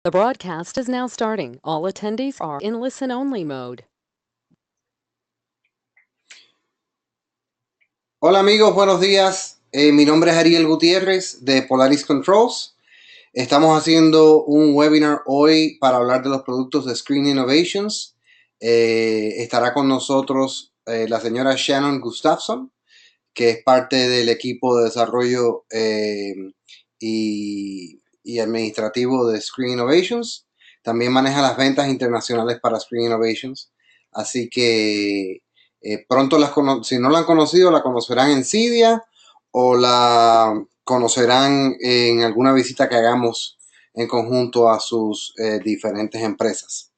The broadcast is now starting. All attendees are in listen-only mode. Hola amigos, buenos días. Mi nombre es Ariel Gutiérrez de Polaris Controls. Estamos haciendo un webinar hoy para hablar de los productos de Screen Innovations. Estará con nosotros la señora Shannon Gustafson, que es parte del equipo de desarrollo y administrativo de Screen Innovations. También maneja las ventas internacionales para Screen Innovations. Así que pronto si no la han conocido, la conocerán en Cydia o la conocerán en alguna visita que hagamos en conjunto a sus diferentes empresas.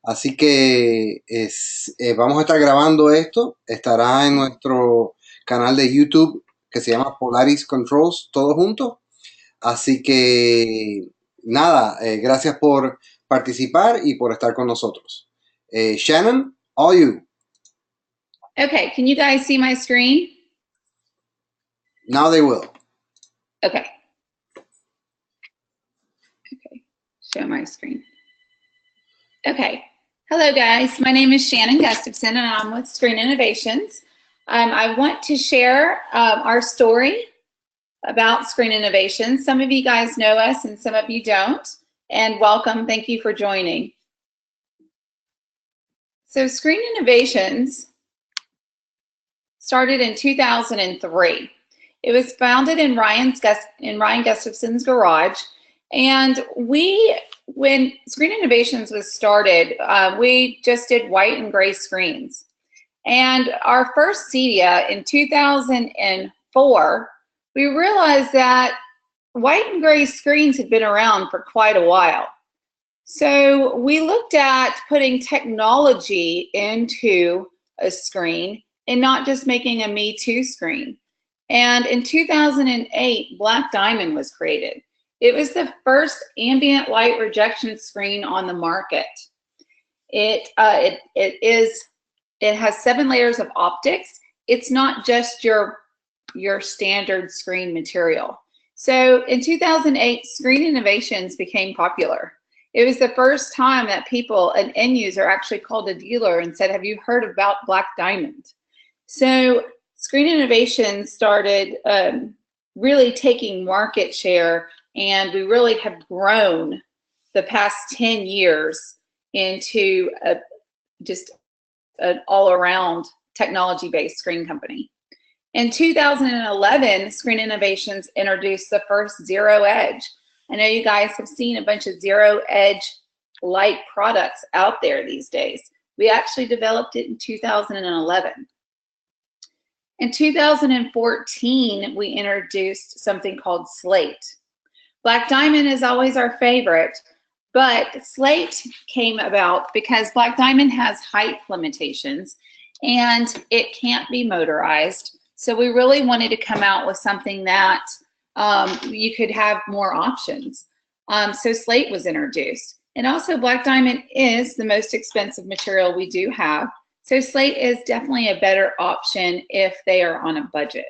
Así que vamos a estar grabando esto. Estará en nuestro canal de YouTube que se llama Polaris Controls, todo junto. Así que nada, gracias por participar y por estar con nosotros. Shannon, all you. Okay, can you guys see my screen? Now they will. Okay. Okay, show my screen. Okay, hello guys, my name is Shannon Gustafson and I'm with Screen Innovations. I want to share our story about Screen Innovations. Some of you guys know us and some of you don't, and welcome, thank you for joining. So Screen Innovations started in 2003. It was founded in Ryan Gustafson's garage, and when Screen Innovations was started, we just did white and gray screens. And our first CEDIA in 2004, we realized that white and gray screens had been around for quite a while. So we looked at putting technology into a screen and not just making a Me Too screen. And in 2008, Black Diamond was created. It was the first ambient light rejection screen on the market. It has 7 layers of optics. It's not just your standard screen material. So in 2008, Screen Innovations became popular. It was the first time that an end user actually called a dealer and said, have you heard about Black Diamond? So Screen Innovations started really taking market share, and we really have grown the past 10 years into just an all-around technology-based screen company. In 2011, Screen Innovations introduced the first Zero Edge. I know you guys have seen a bunch of Zero Edge light products out there these days. We actually developed it in 2011. In 2014, we introduced something called Slate. Black Diamond is always our favorite, but Slate came about because Black Diamond has height limitations and it can't be motorized. So we really wanted to come out with something that you could have more options. So Slate was introduced. And also Black Diamond is the most expensive material we do have. So Slate is definitely a better option if they are on a budget.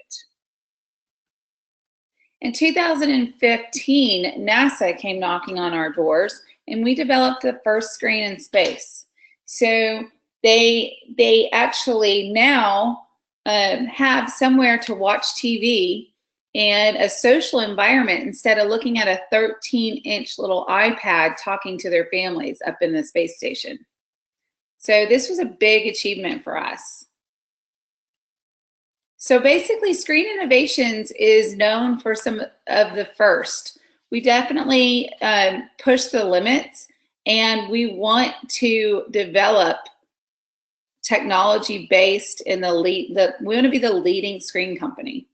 In 2015, NASA came knocking on our doors and we developed the first screen in space. So they actually now have somewhere to watch TV and a social environment instead of looking at a 13-inch little iPad talking to their families up in the space station. So this was a big achievement for us. So basically, Screen Innovations is known for some of the first. We definitely push the limits, and we want to develop technology based in we want to be the leading screen company.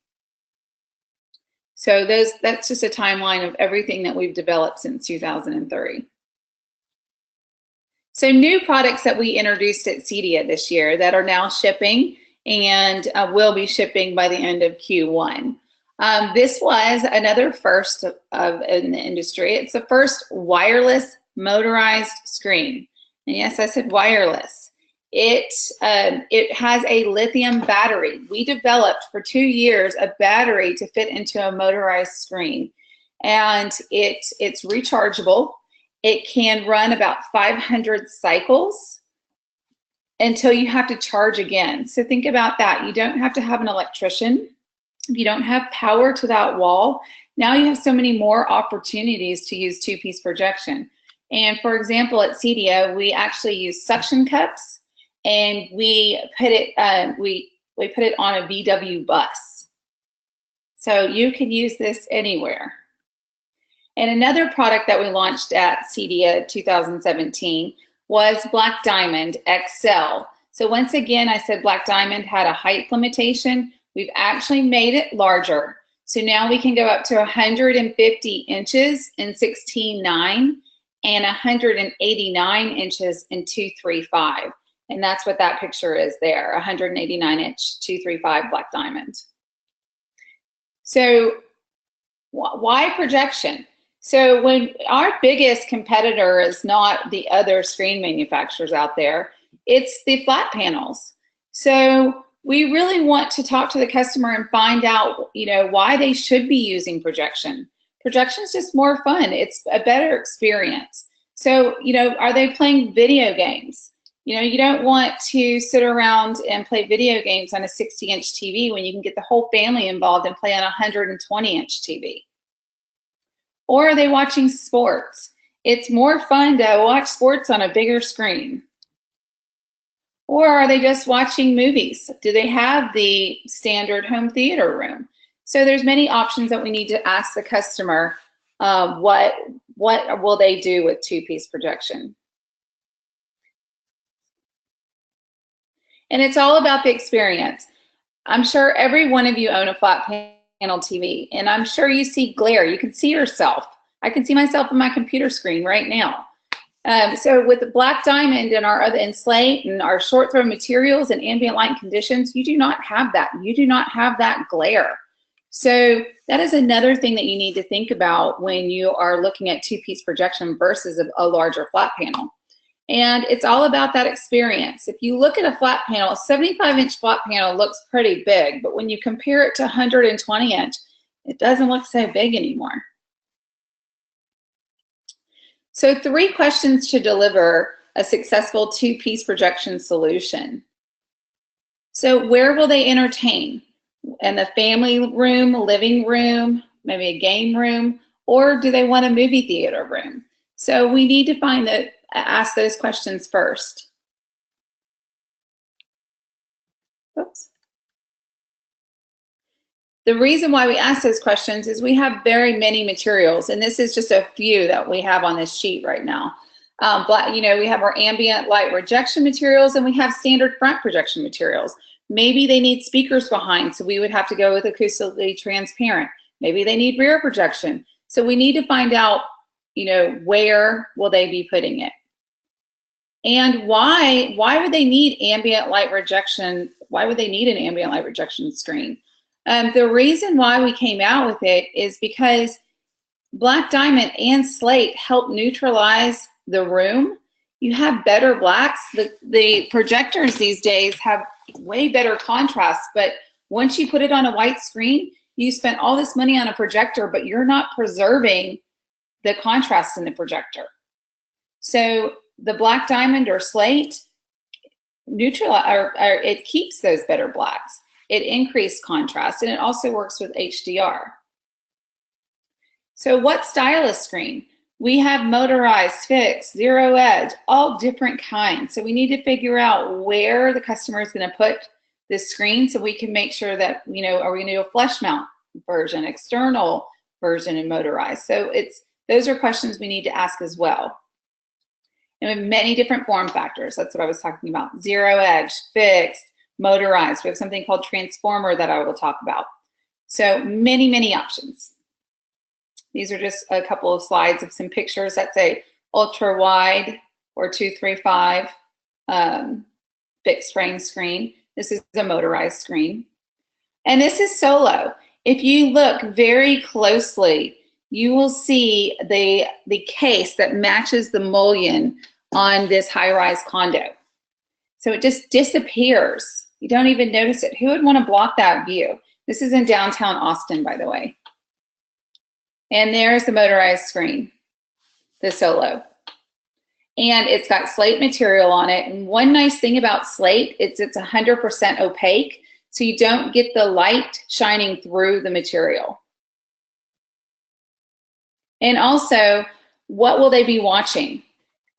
So that's just a timeline of everything that we've developed since 2003. So new products that we introduced at CEDIA this year that are now shipping and will be shipping by the end of Q1. This was another first in the industry. It's the first wireless motorized screen. And yes, I said wireless. It has a lithium battery. We developed for 2 years a battery to fit into a motorized screen. And it's rechargeable. It can run about 500 cycles until you have to charge again. So think about that. You don't have to have an electrician. If you don't have power to that wall, now you have so many more opportunities to use two-piece projection. And for example, at CDO, we actually use suction cups, and we put it on a VW bus. So you can use this anywhere. And another product that we launched at CDO 2017 was Black Diamond XL. So once again, I said Black Diamond had a height limitation. We've actually made it larger. So now we can go up to 150 inches in 16.9 and 189 inches in 235. And that's what that picture is there, 189 inch 235 Black Diamond. So why projection? So when our biggest competitor is not the other screen manufacturers out there, it's the flat panels. So we really want to talk to the customer and find out, why they should be using projection. Projection is just more fun. It's a better experience. So, are they playing video games? You don't want to sit around and play video games on a 60-inch TV when you can get the whole family involved and play on a 120-inch TV. Or are they watching sports? It's more fun to watch sports on a bigger screen. Or are they just watching movies? Do they have the standard home theater room? So there's many options that we need to ask the customer, what will they do with two-piece projection? And it's all about the experience. I'm sure every one of you own a flat panel TV, and I'm sure you see glare. You can see yourself. I can see myself on my computer screen right now. So with the Black Diamond and our other Slate and our short throw materials and ambient light conditions, you do not have that. You do not have that glare. So that is another thing that you need to think about when you are looking at two-piece projection versus a larger flat panel. And it's all about that experience. If you look at a flat panel, a 75-inch flat panel looks pretty big, but when you compare it to 120-inch, it doesn't look so big anymore. So 3 questions to deliver a successful two-piece projection solution. So where will they entertain? In the family room, living room, maybe a game room, or do they want a movie theater room? So we need to ask those questions first. Oops. The reason why we ask those questions is we have very many materials, and this is just a few that we have on this sheet right now. We have our ambient light rejection materials, and we have standard front projection materials. Maybe they need speakers behind, so we would have to go with acoustically transparent. Maybe they need rear projection. So we need to find out, where will they be putting it? And why would they need ambient light rejection? Why would they need an ambient light rejection screen? The reason why we came out with it is because Black Diamond and Slate help neutralize the room. You have better blacks. The projectors these days have way better contrast, but once you put it on a white screen, you spent all this money on a projector, but you're not preserving the contrast in the projector. So the Black Diamond or Slate it keeps those better blacks. It increased contrast, and it also works with HDR. So what style of screen? We have motorized, fixed, zero edge, all different kinds. So we need to figure out where the customer is going to put this screen so we can make sure that, are we going to do a flush mount version, external version, and motorized? So those are questions we need to ask as well. And we have many different form factors. That's what I was talking about. Zero edge, fixed, motorized. We have something called transformer that I will talk about. So many, many options. These are just a couple of slides of some pictures. That's a ultra wide or 235 fixed frame screen. This is a motorized screen. And this is solo. If you look very closely, you will see the case that matches the mullion on this high-rise condo. So it just disappears. You don't even notice it. Who would want to block that view? This is in downtown Austin, by the way. And there's the motorized screen, the solo. and it's got Slate material on it. And one nice thing about Slate is it's 100% opaque, so you don't get the light shining through the material. And also, what will they be watching?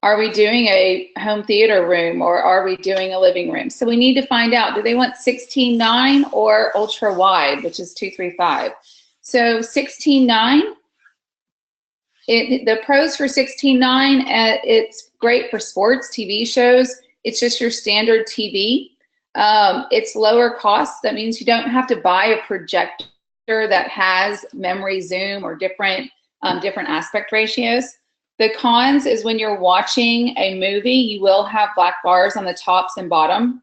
Are we doing a home theater room, or are we doing a living room? So we need to find out, do they want 16:9 or ultra wide, which is 235? So 16:9, the pros for 16:9, it's great for sports, TV shows. It's just your standard TV. It's lower cost. That means you don't have to buy a projector that has memory zoom or different aspect ratios. The cons is when you're watching a movie, you will have black bars on the tops and bottom.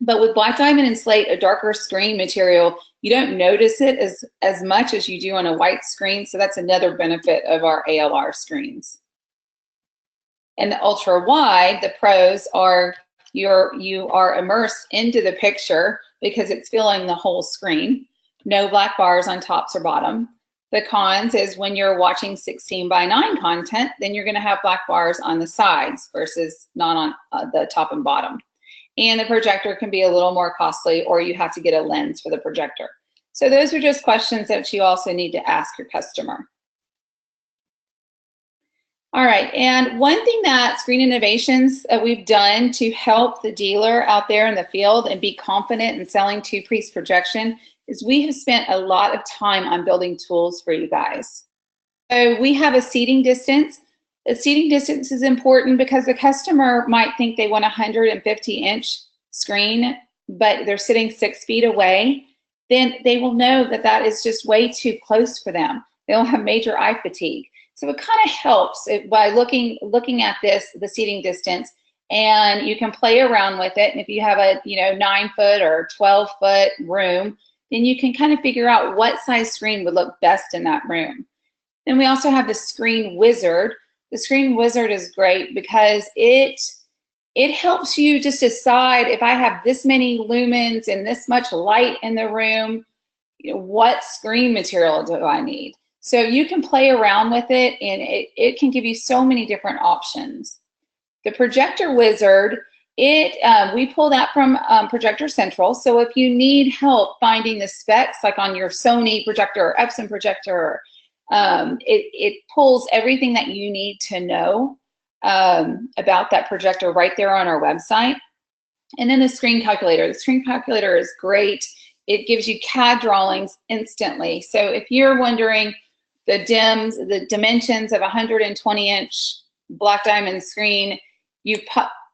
But with Black Diamond and Slate, a darker screen material, you don't notice it as much as you do on a white screen. So that's another benefit of our ALR screens. And the ultra wide, the pros are you are immersed into the picture because it's filling the whole screen. No black bars on tops or bottom. The cons is when you're watching 16:9 content, then you're going to have black bars on the sides versus not on the top and bottom. And the projector can be a little more costly, or you have to get a lens for the projector. So those are just questions that you also need to ask your customer. All right, and one thing that Screen Innovations that we've done to help the dealer out there in the field and be confident in selling two-piece projection is we have spent a lot of time on building tools for you guys. So we have a seating distance. The seating distance is important because the customer might think they want a 150-inch screen, but they're sitting 6 feet away. Then they will know that that is just way too close for them. They'll have major eye fatigue. So it kind of helps by looking at the seating distance, and you can play around with it. And if you have a 9-foot or 12-foot room, then you can kind of figure out what size screen would look best in that room. Then we also have the Screen Wizard. The Screen Wizard is great because it helps you just decide, if I have this many lumens and this much light in the room, what screen material do I need? So you can play around with it, and it can give you so many different options. The Projector Wizard, we pull that from Projector Central. So if you need help finding the specs, like on your Sony projector or Epson projector, it pulls everything that you need to know about that projector right there on our website. And then the Screen Calculator. The Screen Calculator is great. It gives you CAD drawings instantly. So if you're wondering the dimensions of a 120-inch Black Diamond screen, you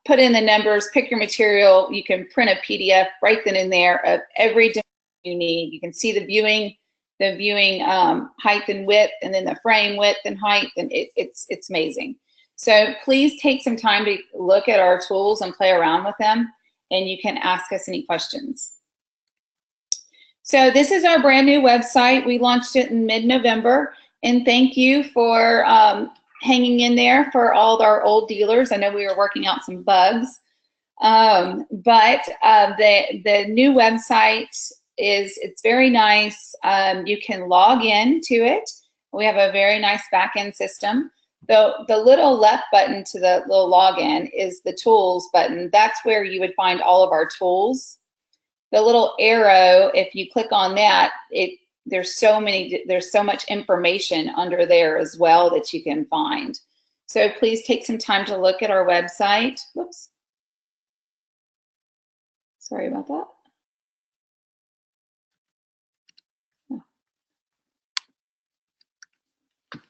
put in the numbers, pick your material, you can print a PDF right then and there of every dimension you need. You can see the viewing height and width, and then the frame width and height, and it's amazing. So please take some time to look at our tools and play around with them, and you can ask us any questions. So this is our brand new website. We launched it in mid-November, and thank you for hanging in there for all of our old dealers. I know we were working out some bugs, but the new website it's very nice. You can log in to it. We have a very nice back-end system. The little left button to the little login is the tools button. That's where you would find all of our tools. The little arrow, if you click on that, there's so much information under there as well that you can find. So please take some time to look at our website. Whoops. Sorry about that.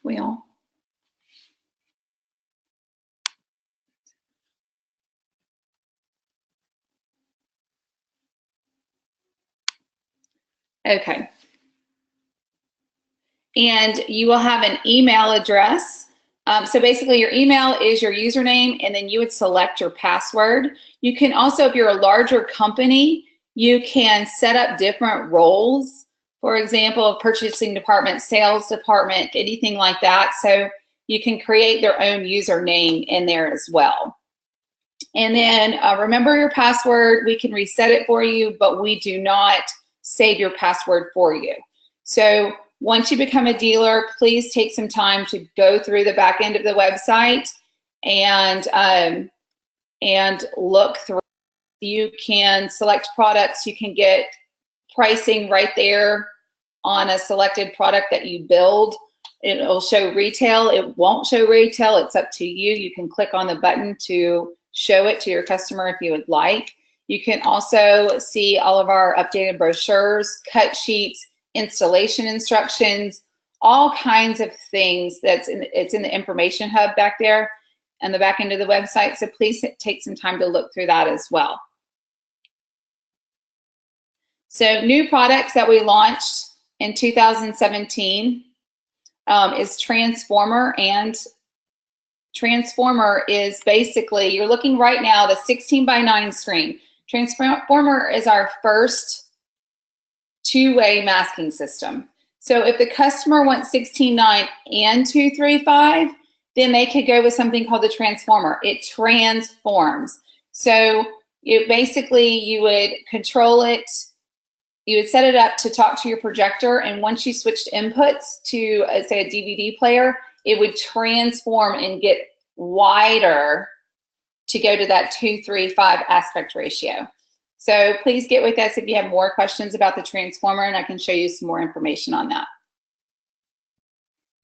Wheel. Okay. And you will have an email address. So basically your email is your username, and then you would select your password. You can also, if you're a larger company, you can set up different roles. For example, purchasing department, sales department, anything like that. So you can create their own username in there as well. And then remember your password. We can reset it for you, but we do not save your password for you. So once you become a dealer, please take some time to go through the back end of the website and look through. You can select products. You can get pricing right there on a selected product that you build. It'll show retail. It won't show retail. It's up to you. You can click on the button to show it to your customer if you would like. You can also see all of our updated brochures, cut sheets, installation instructions, all kinds of things. It's in the information hub back there and the back end of the website. So please take some time to look through that as well. So new products that we launched in 2017 is Transformer. And Transformer is basically, you're looking right now at a 16:9 screen. Transformer is our first two-way masking system. So if the customer wants 16:9 and 235, then they could go with something called the Transformer. It transforms. So basically you would control it. You would set it up to talk to your projector, and once you switched inputs to, say, a DVD player, it would transform and get wider to go to that 2:35 aspect ratio. So please get with us if you have more questions about the Transformer, and I can show you some more information on that.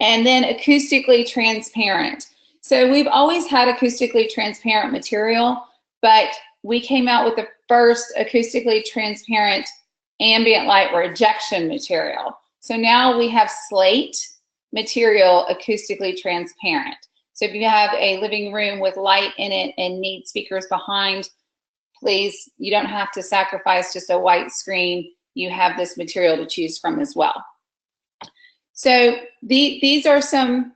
And then acoustically transparent. So we've always had acoustically transparent material, but we came out with the first acoustically transparent ambient light rejection material. So now we have Slate material acoustically transparent. So if you have a living room with light in it and need speakers behind, please, you don't have to sacrifice just a white screen. You have this material to choose from as well. So these are some,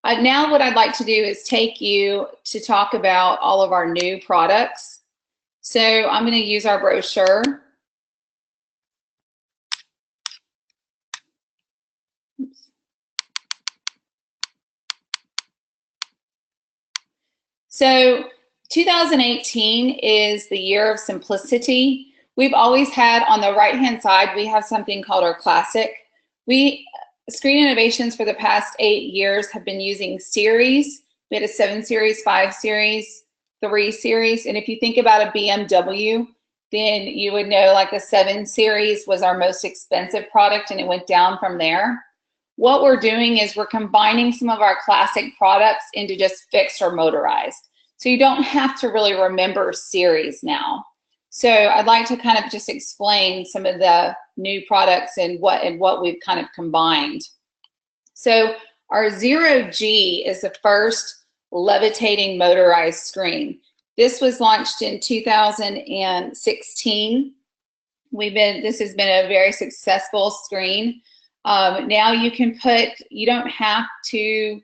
now what I'd like to do is take you to talk about all of our new products. So I'm going to use our brochure. So 2018 is the year of simplicity. We've always had on the right-hand side, we have something called our classic. Screen Innovations for the past 8 years have been using series. We had a 7 series, 5 series, 3 series. And if you think about a BMW, then you would know like the 7 series was our most expensive product and it went down from there. What we're doing is we're combining some of our classic products into just fixed or motorized. So you don't have to really remember series now. So I'd like to kind of just explain some of the new products and what we've kind of combined. So our 0G is the first levitating motorized screen. This was launched in 2016. This has been a very successful screen. Now you can you don't have to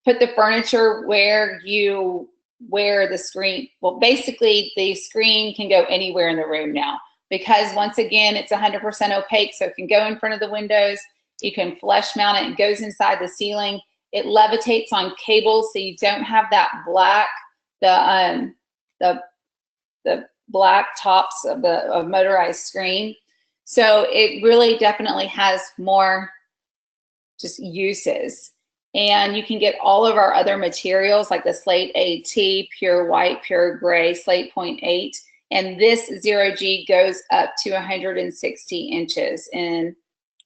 put the furniture where the screen, well, basically the screen can go anywhere in the room now, because once again, it's 100% opaque, so it can go in front of the windows. You can flush mount it. It goes inside the ceiling. It levitates on cables, so you don't have that black, the black tops of the motorized screen. So it really definitely has more just uses. And you can get all of our other materials like the Slate AT, pure white, pure gray, Slate 0.8. And this 0G goes up to 160 inches in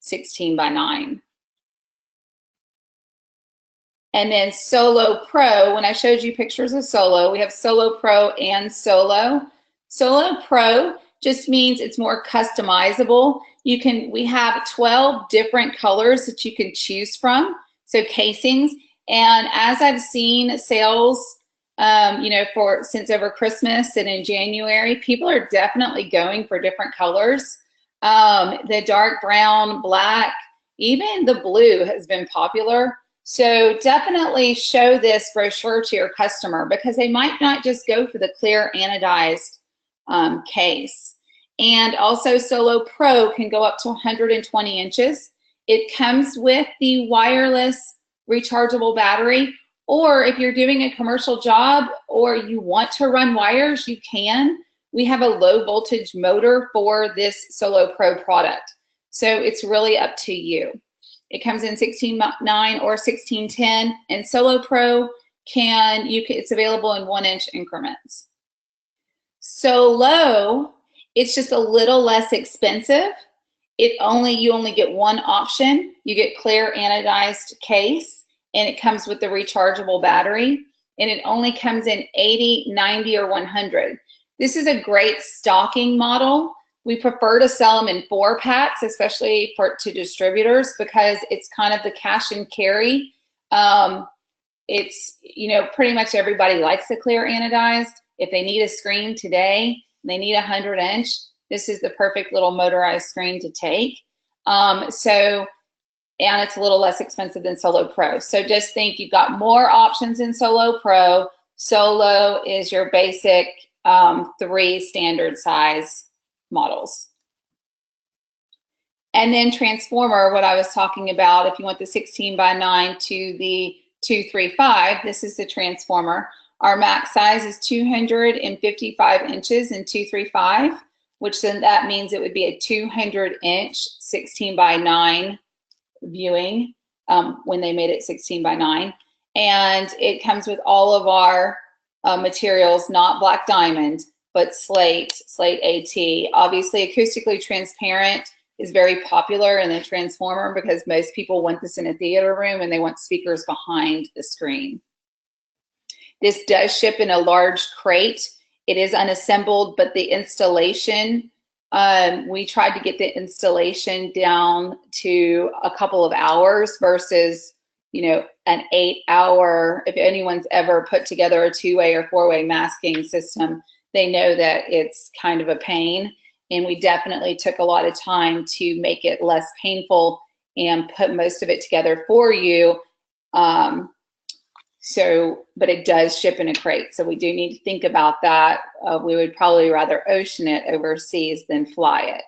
16:9. And then Solo Pro, when I showed you pictures of Solo, we have Solo Pro and Solo. Solo Pro just means it's more customizable. We have 12 different colors that you can choose from. So casings, and as I've seen sales, since over Christmas and in January, people are definitely going for different colors. The dark brown, black, even the blue has been popular. So definitely show this brochure to your customer, because they might not just go for the clear anodized case. And also Solo Pro can go up to 120 inches. It comes with the wireless rechargeable battery, or if you're doing a commercial job or you want to run wires, you can. We have a low voltage motor for this Solo Pro product. So it's really up to you. It comes in 16:9 or 16:10, and Solo Pro it's available in 1-inch increments. Solo, it's just a little less expensive. You only get one option. You get clear anodized case, and it comes with the rechargeable battery, and it only comes in 80, 90, or 100. This is a great stocking model. We prefer to sell them in 4-packs, especially to distributors, because it's kind of the cash and carry. It's, pretty much everybody likes a clear anodized. If they need a screen today, they need a 100-inch, this is the perfect little motorized screen to take. And it's a little less expensive than Solo Pro. So just think you've got more options in Solo Pro. Solo is your basic 3 standard size models. And then Transformer, what I was talking about, if you want the 16:9 to the 235, this is the Transformer. Our max size is 255 inches in 235, which then that means it would be a 200-inch 16:9 viewing when they made it 16:9. And it comes with all of our materials, not black diamond, but slate AT. Obviously, acoustically transparent is very popular in the Transformer because most people want this in a theater room and they want speakers behind the screen. This does ship in a large crate. It is unassembled, but the installation, we tried to get the installation down to a couple of hours versus, an 8-hour. If anyone's ever put together a 2-way or 4-way masking system, they know that it's kind of a pain. And we definitely took a lot of time to make it less painful and put most of it together for you. But it does ship in a crate, so we do need to think about that. We would probably rather ocean it overseas than fly it.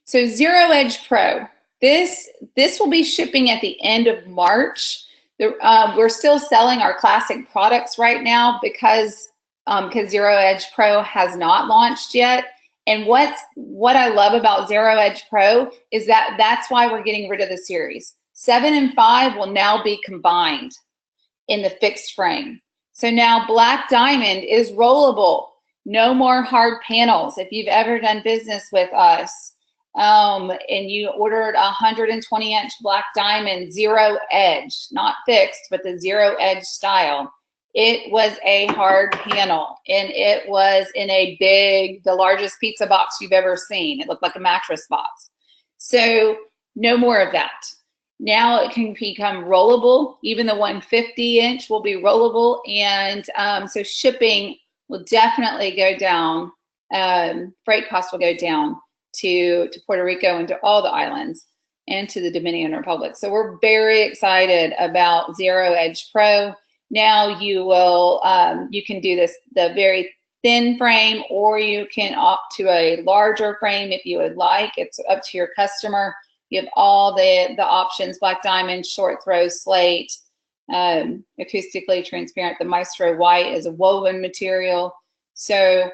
So Zero Edge Pro, this will be shipping at the end of March. We're still selling our classic products right now because Zero Edge Pro has not launched yet. And what I love about Zero Edge Pro is that's why we're getting rid of the series. 7 and 5 will now be combined in the fixed frame. So now Black Diamond is rollable. No more hard panels. If you've ever done business with us and you ordered a 120-inch Black Diamond Zero Edge, not fixed, but the Zero Edge style, it was a hard panel, and it was in the largest pizza box you've ever seen. It looked like a mattress box. So no more of that. Now it can become rollable. Even the 150-inch will be rollable, and so shipping will definitely go down. Freight costs will go down to Puerto Rico and to all the islands and to the Dominican Republic. So we're very excited about Zero Edge Pro. Now you can do the very thin frame, or you can opt to a larger frame if you would like. It's up to your customer. You have all the options: Black Diamond, short throw, slate, acoustically transparent. The Maestro White is a woven material. So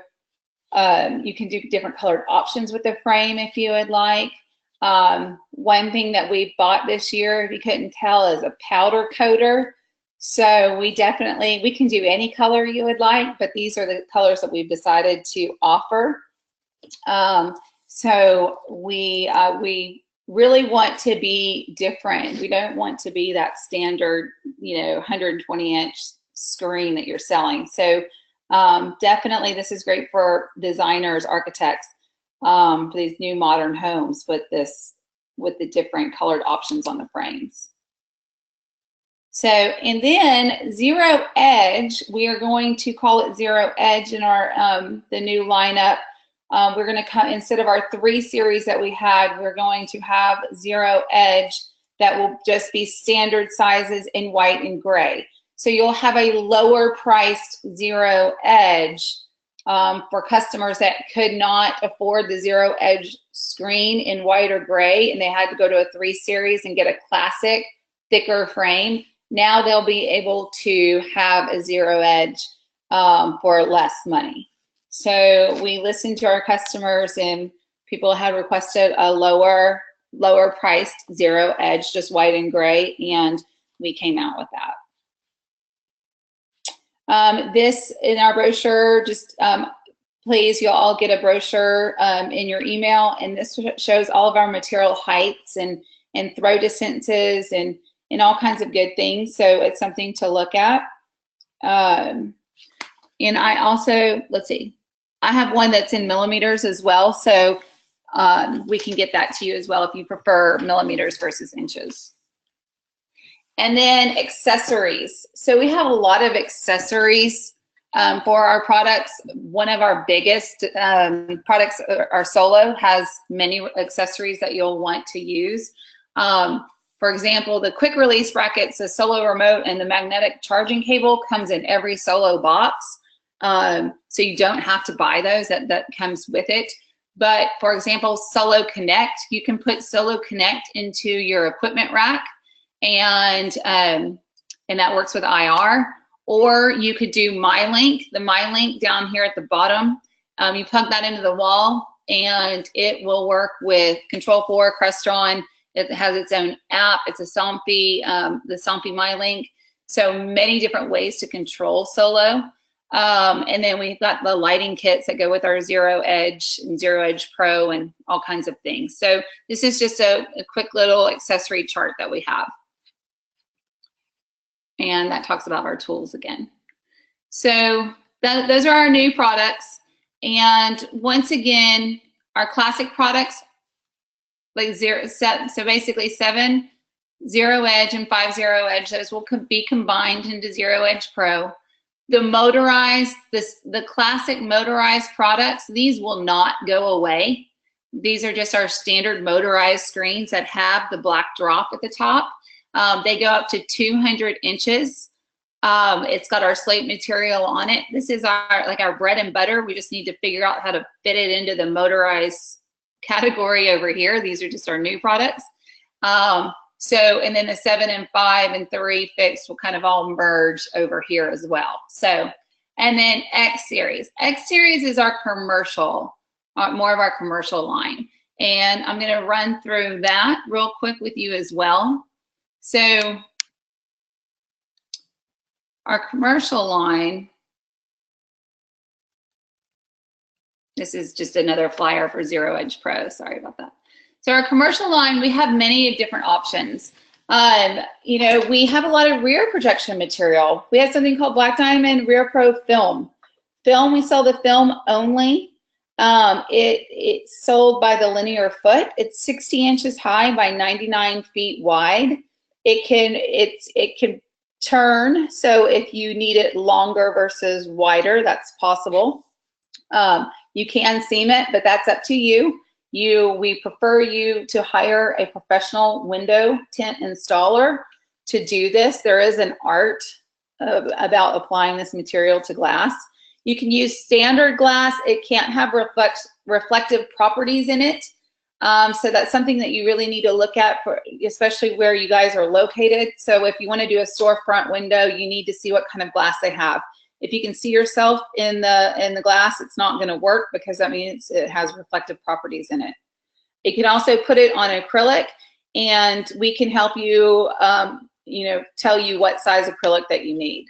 you can do different colored options with the frame if you would like. One thing that we bought this year, if you couldn't tell, is a powder coater. So we can do any color you would like, but these are the colors that we've decided to offer. So we really want to be different. We don't want to be that standard, 120-inch screen that you're selling. So definitely this is great for designers, architects, for these new modern homes with the different colored options on the frames. So, and then Zero Edge, we are going to call it Zero Edge in our the new lineup. We're going to come, instead of our 3 series that we had, we're going to have Zero Edge that will just be standard sizes in white and gray. So you'll have a lower priced Zero Edge for customers that could not afford the Zero Edge screen in white or gray, and they had to go to a 3 series and get a classic thicker frame. Now they'll be able to have a Zero Edge for less money. So we listened to our customers, and people had requested a lower priced Zero Edge, just white and gray, and we came out with that. This in our brochure, just please, you'll all get a brochure in your email, and this shows all of our material heights and throw distances and all kinds of good things. So it's something to look at. And I also, let's see, I have one that's in millimeters as well. So we can get that to you as well if you prefer millimeters versus inches. And then accessories. So we have a lot of accessories for our products. One of our biggest products, our Solo, has many accessories that you'll want to use. For example, the quick release brackets, the Solo remote, and the magnetic charging cable comes in every Solo box. So you don't have to buy those, that comes with it. But for example, Solo Connect, you can put Solo Connect into your equipment rack, and that works with IR. Or you could do MyLink, the MyLink down here at the bottom. You plug that into the wall, and it will work with Control4, Crestron. It has its own app. It's a Somfy, the Somfy MyLink. So many different ways to control Solo. And then we've got the lighting kits that go with our Zero Edge and Zero Edge Pro and all kinds of things. So this is just a quick little accessory chart that we have. And that talks about our tools again. So those are our new products. And once again, our classic products, like so basically 7 Zero Edge and 5 Zero Edge, those will be combined into Zero Edge Pro. The motorized, the classic motorized products, these will not go away. These are just our standard motorized screens that have the black drop at the top. They go up to 200 inches. It's got our slate material on it. This is our bread and butter. We just need to figure out how to fit it into the motorized category over here. These are just our new products. And then the 7 and 5 and 3 fixed will kind of all merge over here as well. So, and then X Series. X Series is our commercial, more of our commercial line. And I'm going to run through that real quick with you as well. So our commercial line, this is just another flyer for Zero Edge Pro. Sorry about that. So our commercial line, we have many different options. You know, we have a lot of rear projection material. We have something called Black Diamond Rear Pro Film. Film, we sell the film only. It's sold by the linear foot. It's 60 inches high by 99 feet wide. It can turn, so if you need it longer versus wider, that's possible. You can seam it, but that's up to you. We prefer you to hire a professional window tint installer to do this. There is an art about applying this material to glass. You can use standard glass. It can't have reflective properties in it. So that's something that you really need to look at, for especially where you guys are located. So if you want to do a storefront window, you need to see what kind of glass they have. If you can see yourself in the glass, it's not going to work because that means it has reflective properties in it. You can also put it on acrylic, and we can help you, you know, tell you what size acrylic that you need.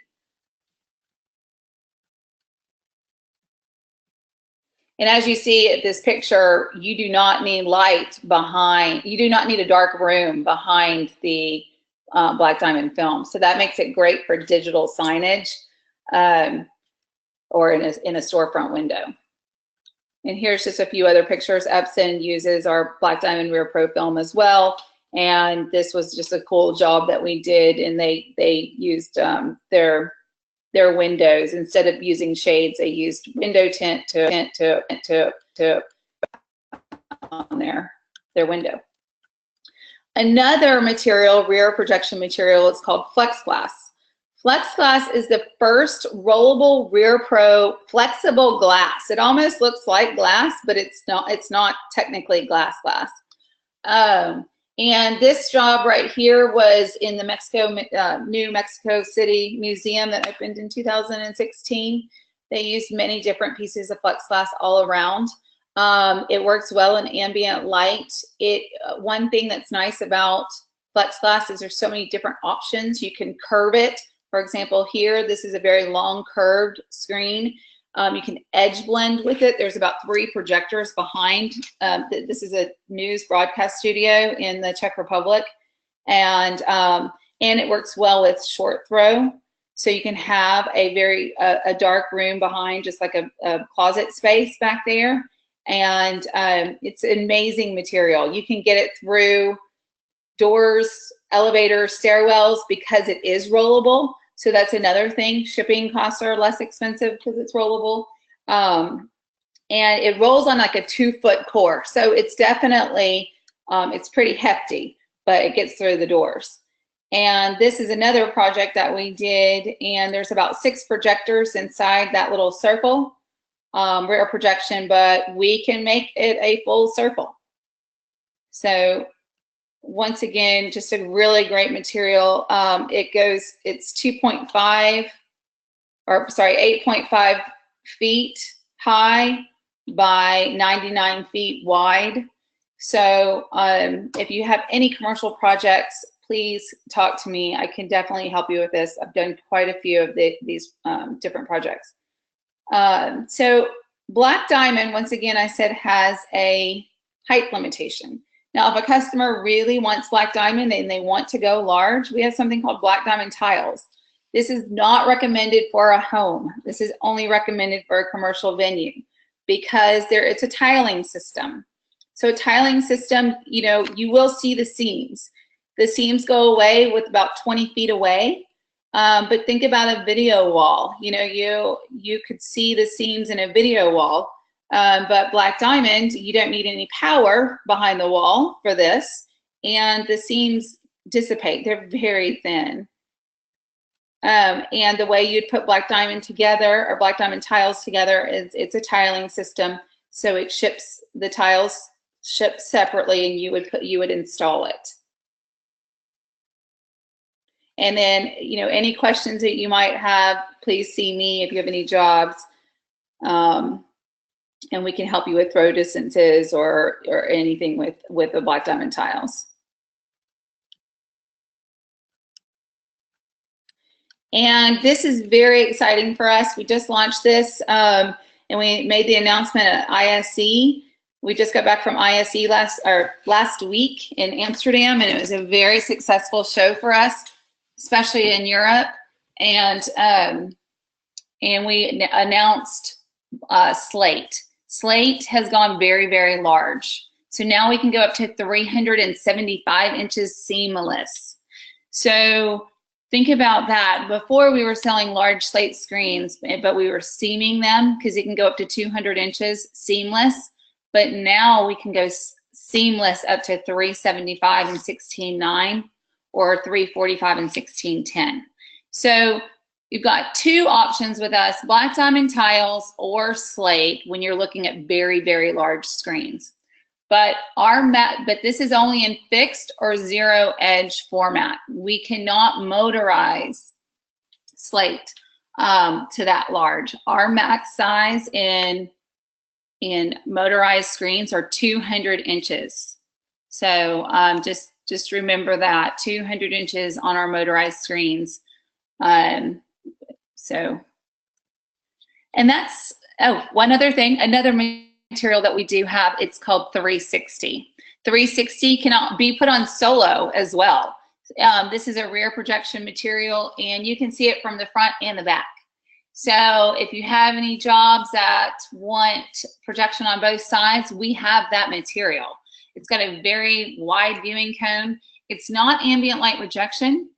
And as you see at this picture, you do not need light behind, you do not need a dark room behind the Black Diamond film. So that makes it great for digital signage or in a storefront window. And here's just a few other pictures. Epson uses our Black Diamond Rear Pro film as well. And this was just a cool job that we did, and they used their windows. Instead of using shades, they used window tint to on their window. Another material, rear projection material, it's called Flex Glass. Flex Glass is the first rollable rear pro flexible glass. It almost looks like glass, but it's not technically glass. And this job right here was in the New Mexico City Museum that opened in 2016. They used many different pieces of Flex Glass all around. It works well in ambient light. One thing that's nice about plexiglass is there's so many different options. You can curve it. For example, here, this is a very long curved screen. You can edge blend with it. There's about 3 projectors behind. This is a news broadcast studio in the Czech Republic. And it works well with short throw. So you can have a very a dark room behind, just like a closet space back there. And it's an amazing material. You can get it through doors, elevators, stairwells, because it is rollable. So that's another thing. Shipping costs are less expensive because it's rollable. And it rolls on like a 2-foot core. So it's definitely, it's pretty hefty, but it gets through the doors. And this is another project that we did, and there's about 6 projectors inside that little circle, rear projection, but we can make it a full circle. So once again, just a really great material. It's 8.5 feet high by 99 feet wide. So if you have any commercial projects, please talk to me. I can definitely help you with this. I've done quite a few of these different projects. So Black Diamond, once again, I said, has a height limitation. Now, if a customer really wants Black Diamond and they want to go large, we have something called Black Diamond tiles. This is not recommended for a home. This is only recommended for a commercial venue because it's a tiling system. So a tiling system, you will see the seams. The seams go away with about 20 feet away. But think about a video wall. You could see the seams in a video wall. But Black Diamond, you don't need any power behind the wall for this, and the seams dissipate. They're very thin. And the way you'd put Black Diamond together, or Black Diamond tiles together, is it's a tiling system. So it ships, the tiles ship separately, and you would install it. And then, any questions that you might have, please see me if you have any jobs. And we can help you with throw distances or anything with the Black Diamond tiles. And this is very exciting for us. We just launched this, and we made the announcement at ISE. We just got back from ISE last week in Amsterdam, and it was a very successful show for us, especially in Europe. And we announced Slate. Slate has gone very, very large. So now we can go up to 375 inches seamless. So think about that. Before we were selling large slate screens, but we were seaming them because it can go up to 200 inches seamless. But now we can go seamless up to 375 and 16.9 or 345 and 16.10. So you've got 2 options with us, Black Diamond tiles or slate, when you're looking at very, very large screens. But this is only in fixed or 0 edge format. We cannot motorize slate to that large. Our max size in motorized screens are 200 inches. So just remember that, 200 inches on our motorized screens. And that's, one other thing, another material that we do have, it's called 360. 360 can be put on solo as well. This is a rear projection material, and you can see it from the front and the back. So if you have any jobs that want projection on both sides, we have that material. It's got a very wide viewing cone. It's not ambient light rejection.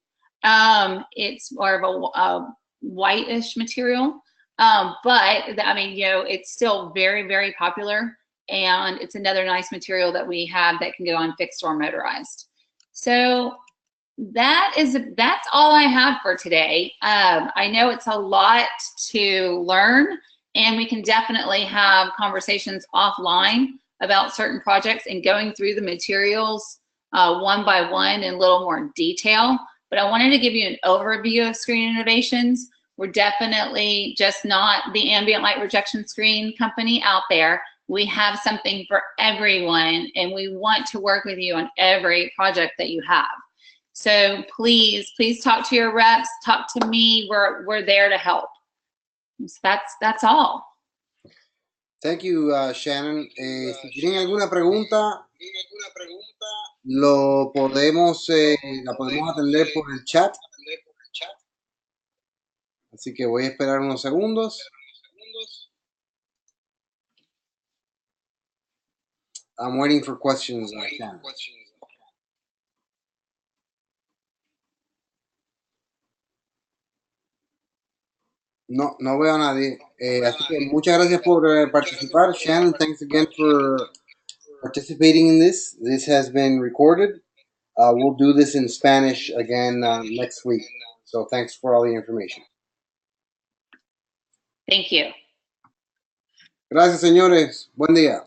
It's more of a whitish material, but it's still very, very popular, and it's another nice material that we have that can go on fixed or motorized. So that's all I have for today. I know it's a lot to learn, and we can definitely have conversations offline about certain projects and going through the materials one by one in a little more detail. But I wanted to give you an overview of Screen Innovations. We're definitely just not the ambient light rejection screen company out there. We have something for everyone, and we want to work with you on every project that you have. So please talk to your reps, talk to me. We're there to help. So that's all. Thank you, Shannon. Si tienen alguna pregunta, la podemos atender por el chat. Así que voy a esperar unos segundos. I'm waiting for questions, Shannon. No veo a nadie. Así que muchas gracias por participar. Shannon, thanks again for participating in this. This has been recorded. We'll do this in Spanish again next week. So thanks for all the information. Thank you. Gracias, señores. Buen día.